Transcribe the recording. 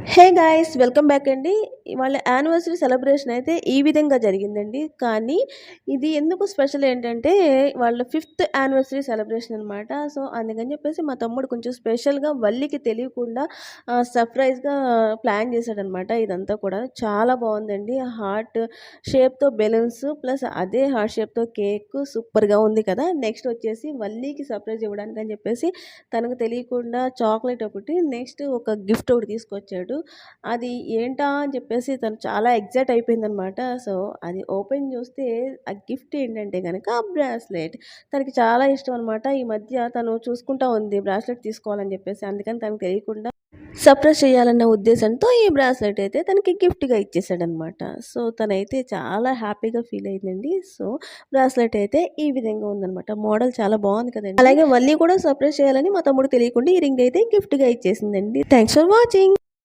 Hey guys welcome back అండి. వాళ్ళ anniversary celebration అయితే ఈ విధంగా జరిగిందండి. కానీ ఇది ఎందుకు స్పెషల్ ఏంటంటే వాళ్ళ ఫిఫ్త్ యానివర్సరీ సెలబ్రేషన్ అనమాట. సో అందుకని చెప్పేసి మా తమ్ముడు కొంచెం స్పెషల్గా వల్లికి తెలియకుండా సర్ప్రైజ్గా ప్లాన్ చేశాడనమాట. ఇదంతా కూడా చాలా బాగుందండి. హార్ట్ షేప్తో బెలూన్స్ ప్లస్ అదే హార్ట్ షేప్తో కేక్ సూపర్గా ఉంది కదా. నెక్స్ట్ వచ్చేసి వల్లికి సర్ప్రైజ్ ఇవ్వడానికి అని చెప్పేసి తనకు తెలియకుండా చాక్లెట్ ఒకటి, నెక్స్ట్ ఒక గిఫ్ట్ ఒకటి తీసుకొచ్చాడు. అది ఏంటా అని చెప్పేసి తను చాలా ఎక్సైట్ అయిపోయిందనమాట. సో, అది ఓపెన్ చూస్తే ఆ గిఫ్ట్ ఏంటంటే గనక బ్రాస్లెట్. తనకి చాలా ఇష్టం అనమాట. ఈ మధ్య తను చూసుకుంటా ఉంది బ్రాస్లెట్ తీసుకోవాలని చెప్పేసి. అందుకని తనకు తెలియకుండా సర్ప్రైజ్ చేయాలన్న ఉద్దేశంతో ఈ బ్రాస్లెట్ అయితే తనకి గిఫ్ట్‌గా ఇచ్చేసాడనమాట. సో, తనైతే చాలా హ్యాపీగా ఫీల్ అయిందండి. సో, బ్రాస్లెట్ అయితే ఈ విధంగా ఉందనమాట. మోడల్ చాలా బాగుంది కదండీ! అలాగే వల్లి కూడా సర్ప్రైజ్ చేయాలని మా తమ్ముడికి తెలియకుండా ఈ రింగ్ అయితే గిఫ్ట్‌గా ఇచ్చేసిందండి. Thanks for watching.